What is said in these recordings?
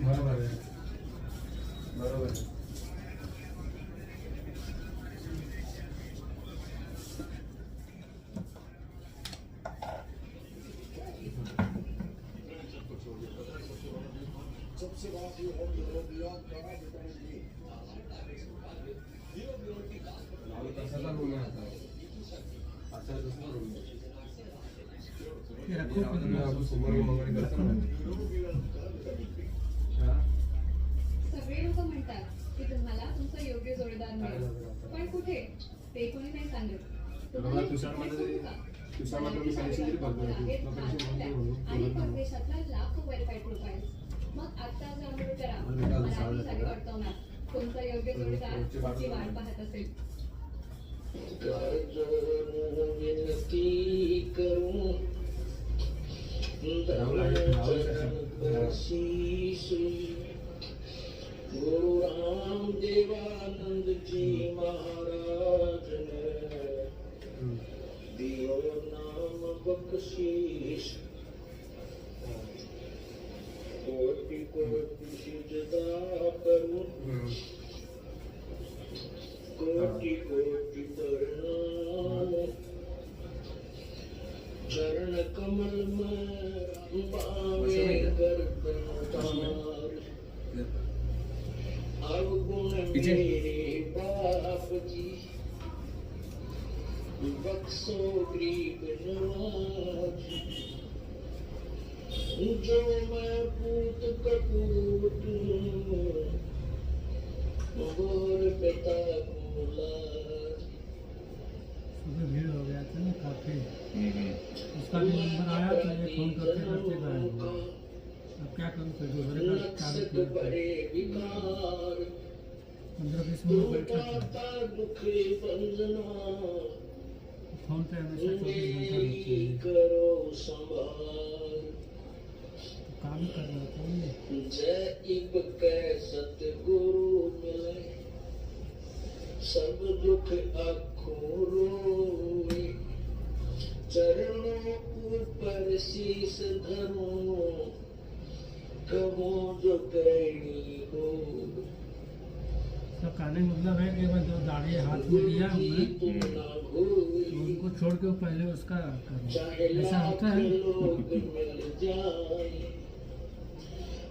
बरोबर आहे, बरोबर आहे. तसाचा रूम आहे आता, असा दुसरा रूम आहे. आपण सोमवार मंगळवारी करतो ना. सगळे लोक म्हणतात की तुम्हाला तुमचा योग्य जोडीदार मिळेल, पण कुठे ते कोणी नाही सांगत. तुम्हाला तुषारमध्ये मी सजेशन दिली आणि परदेशातला लाखो व्हेरीफाईड प्रोफाइल्स. मग आता डाउनलोड करा मराठीसाठी वर्तवणार. तुमचा योग्य जोडीदार तुमची वाट पाहत असेल. गुरु रामदेवानंद जी महाराज ने दियो नाम बख्शीश. कोटि कोटि सिजदा करूं, कोटि कोटि प्रणाम. चरण कमल में बावे गर्दन तार. अवगुण मेरे बाप जी, बख्शो गरीब नवाज. जो मैं पूत कपूत गोर पिता को लाज. सुबह भीड़ हो गया था ना काफी, उसका भी नंबर आया तो ये फोन करते करते गए. अब क्या करूँ, फिर दूसरे का 15-20 मिनट बैठा फोन पे हमेशा 24 घंटा रहते हैं, तो काम कर रहा था. जैब कै सतगुरु मिले, सब दुख आँखों रोए. चरणों ऊपर शीश धरूं, कहूँ जो कहनी हो. तो कहने मतलब है कि मैं जो दाढ़ी हाथ में लिया हमने, तो उनको छोड़ के पहले उसका करूं, ऐसा होता है.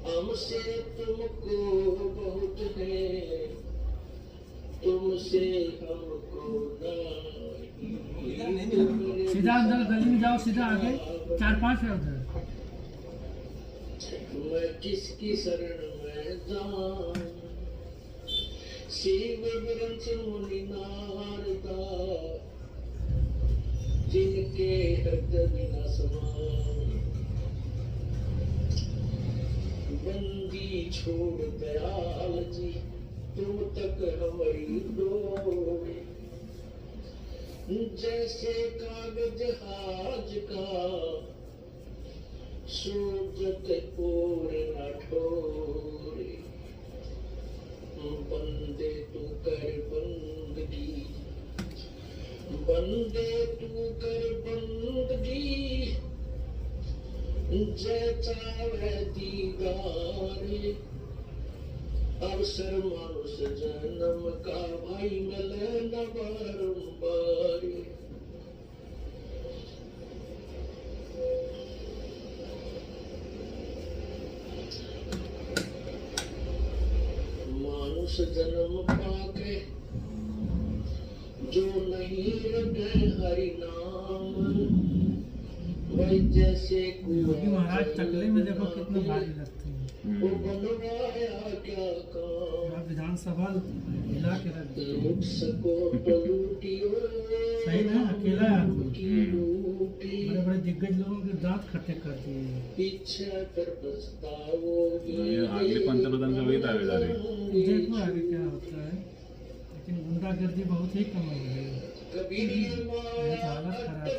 हमसे तुमको बहुत है, तुमसे हमको सीधा अंदर गली में जाओ, सीधा आगे 4-5 है उधर. मैं किसकी शरण में जाऊं. शिव ग्रंथ मुनि नारदा, जिनके हृदय न समाए. बंदी छोड़ दयाल जी, तुम तक हमारी डोर. जैसे कागज हाज का सूजत और न ठोरे. बंदे तू कर बंदगी, बंदे तू कर बंदगी. जय चावे दीदार. अवसर मानुष जन्म का भाई मिले न बारंबार. मानुष जन्म पाके जो नहीं रटे हरि नाम. वही जैसे योगी महाराज टकले में देखो कितने भारी लगते हैं. वो बनवाया क्या काम. विधानसभा हिला के रख दिए. मुझको लूटियो, सही ना, अकेला बड़े बड़े दिग्गज लोगों के दांत खट्टे कर दिए. पीछे कर पछताओगे. अगले पंतप्रधान का वही दावे जा रहे. देखो आगे क्या होता है, लेकिन गुंडागर्दी बहुत ही कम हो गई. हालत खराब है.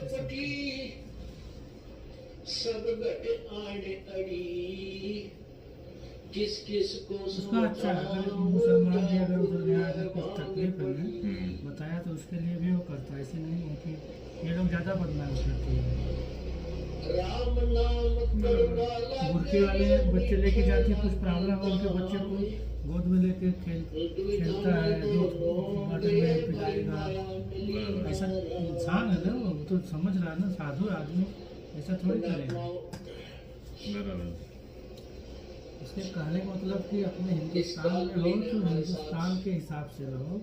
सब गए आड़े अड़ी. किस किस को उसका अच्छा है, अगर मुसलमान भी अगर उधर गया अगर कुछ तकलीफ है बताया तो उसके लिए भी वो करता है. ऐसे नहीं है कि ये लोग ज़्यादा बदनाम करते हैं. राम नाम करवाला बुरके वाले बच्चे लेके जाते हैं, कुछ प्रॉब्लम है उनके बच्चे को गोद में लेके खेलता है, दूध बॉटल में पिलाएगा। ऐसा इंसान है ना, वो तो समझ रहा है ना, साधु आदमी ऐसा थोड़ी करेगा। बराबर। इसके कहने का मतलब कि अपने हिंदुस्तान में हो तो हिंदुस्तान के हिसाब से रहो।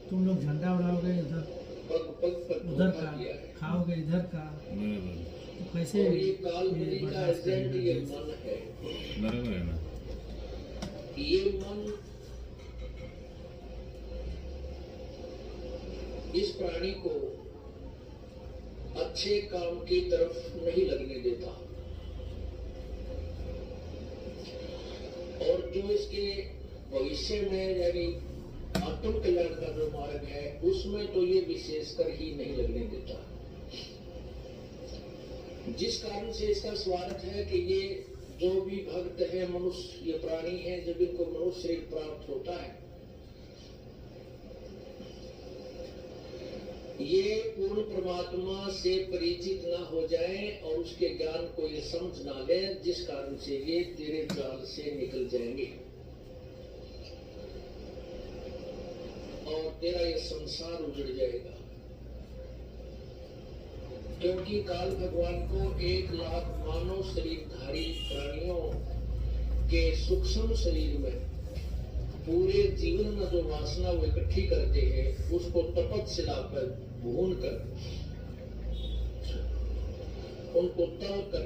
तुम लोग झंडा उड़ाओगे उधर का, खाओगे इधर का, तो कैसे ये काल्पनिक का बर्दाश्त एजेंट ये करेगा? मन है। बराबर है ना। ये मन इस प्राणी को अच्छे काम की तरफ नहीं लगने देता, और जो इसके भविष्य में यानी आत्म कल्याण का जो मार्ग है उसमें तो ये विशेषकर ही नहीं लगने देता। जिस कारण से इसका स्वार्थ है कि ये जो भी भक्त है, मनुष्य ये प्राणी है, जब इनको मनुष्य शरीर प्राप्त होता है ये पूर्ण परमात्मा से परिचित ना हो जाए और उसके ज्ञान को ये समझ ना ले, जिस कारण से ये तेरे जाल से निकल जाएंगे और तेरा ये संसार उजड़ जाएगा। क्योंकि काल भगवान को 1 लाख मानव शरीरधारी प्राणियों के सूक्ष्म शरीर में पूरे जीवन में जो वासना वो इकट्ठी करते हैं उसको तपस्या पर भून कर उनको तल कर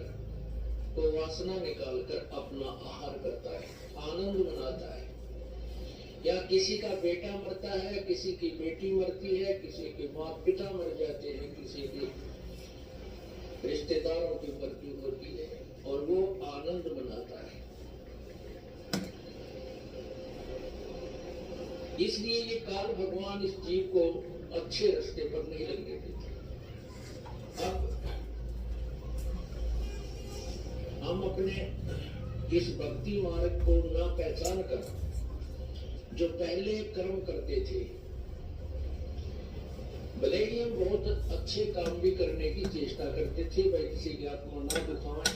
तो वासना निकाल कर अपना आहार करता है, आनंद मनाता है। या किसी का बेटा मरता है, किसी की बेटी मरती है, किसी के माता पिता मर जाते हैं, किसी के रिश्तेदारों की मृत्यु होती है और वो आनंद मनाता है। इसलिए ये काल भगवान इस जीव को अच्छे रास्ते पर नहीं लगने देते। अब हम अपने इस भक्ति मार्ग को ना पहचान कर जो पहले कर्म करते थे, भले ही हम बहुत अच्छे काम भी करने की चेष्टा करते थे, भाई किसी की आत्मा ना दुखाएं।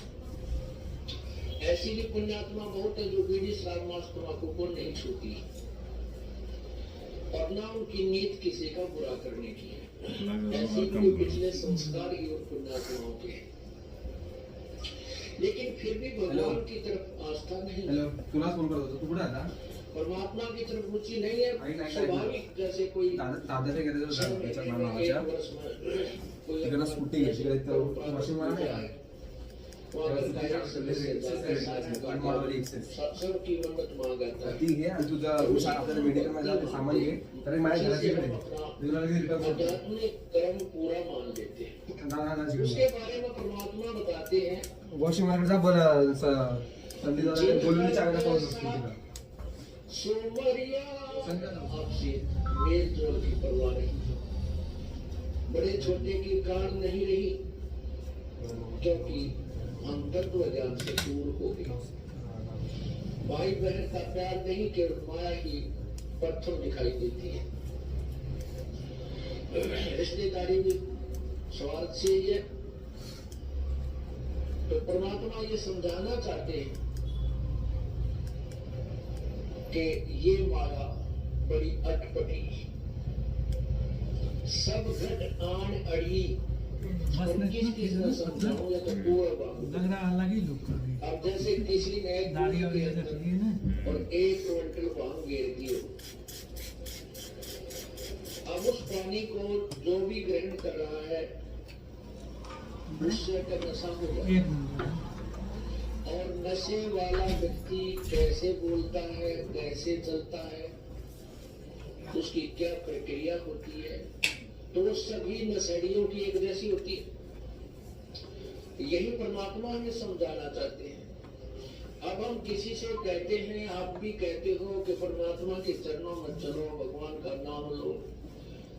ऐसी भी पुण्यात्मा बहुत है जो बीड़ी शराब मांस तंबाकू को नहीं छूती और ना उनकी नीयत किसी का बुरा करने की है। ऐसे भी पिछले संस्कार ही और पुण्यात्माओं के हैं, लेकिन फिर भी भगवान की तरफ आस्था नहीं। हॅलो, तुलाच फोन करत होतो, तू कुठे आता? परमात्मा की तरफ रुचि नहीं है। स्वाभाविक जैसे कोई दादाच्या घरी जाऊ त्याच्या नावाच्या तिकडे स्कूटी घ्यायची तर वॉशिंग मारा नाही सत्संग की मन्नत मांगता है। ती घे आणि तुझं आपल्याला मेडिकल मध्ये जाते सामान घे, तर माझ्या घराकडे आध्यात्मिक कर्म पूरा मान लेते हैं। उसके बारे में परमात्मा बताते हैं, वॉशिंग मार्केट जा बोल संदीप बोलून चांगला पाऊस असतो तिला सोमरिया आपसे मेल जोल की परवाह नहीं, बड़े छोटे की कार नहीं रही, क्योंकि हम तत्व ज्ञान से दूर हो गए। भाई बहन का प्यार नहीं, केवल माया की पत्थर दिखाई देती है। रिश्तेदारी भी स्वार्थ से ही है। तो परमात्मा ये समझाना चाहते हैं कि ये माया बड़ी अटपटी, सब घट आन अड़ी, किस किस न समझाऊं या तो पूरा बाबू। लग रहा अलग ही लुक कर रही अब जैसे किसी ने एक दाढ़ी कुएं के वगैरह अंदर रखी है ना। और 1 क्विंटल भांग गिर दी हो, अब उस पानी को जो भी ग्रहण कर रहा है उससे का नशा हो जाए। एक मिनट। और नशे वाला व्यक्ति कैसे बोलता है, कैसे चलता है, उसकी क्या प्रक्रिया होती है, तो वो सभी नशेड़ियों की एक जैसी होती है। यही परमात्मा हमें समझाना चाहते हैं। अब हम किसी से कहते हैं, आप भी कहते हो कि परमात्मा के चरणों में चलो, भगवान का नाम लो,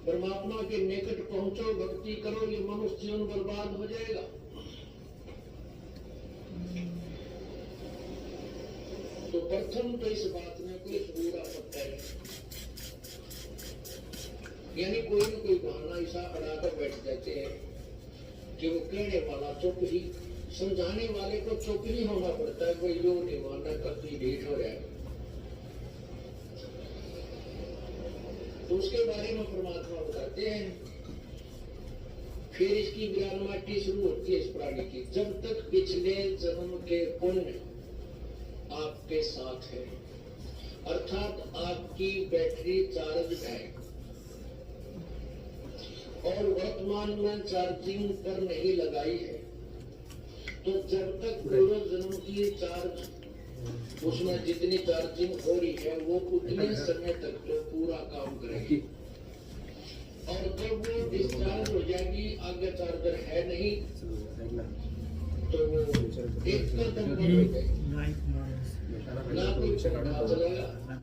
परमात्मा के निकट पहुंचो, भक्ति करो, ये मनुष्य जीवन बर्बाद हो जाएगा। तो प्रथम तो इस बात में कोई बुरा पत्ता है, यानी कोई न कोई बहाना ऐसा अड़ाकर बैठ जाते हैं कि वो कहने वाला चुप ही समझाने वाले को चुप नहीं होना पड़ता है, कोई यो नहीं मानना कभी ढीठ हो जाए। तो उसके बारे में परमात्मा बताते हैं। फिर इसकी विरानमाटी शुरू होती है इस प्राणी की। जब तक पिछले जन्म के पुण्य आपके साथ है, अर्थात आपकी बैटरी चार्ज है और वर्तमान में चार्जिंग पर नहीं लगाई है, तो जब तक पूर्व जन्म की चार्ज उसमें जितनी चार्जिंग हो रही है वो उतने समय तक तो पूरा काम करेगी। और जब वो डिस्चार्ज हो जाएगी, आगे चार्जर है नहीं, तो वो एक कदम बढ़ गई, लाइफ ना कोई पता चलेगा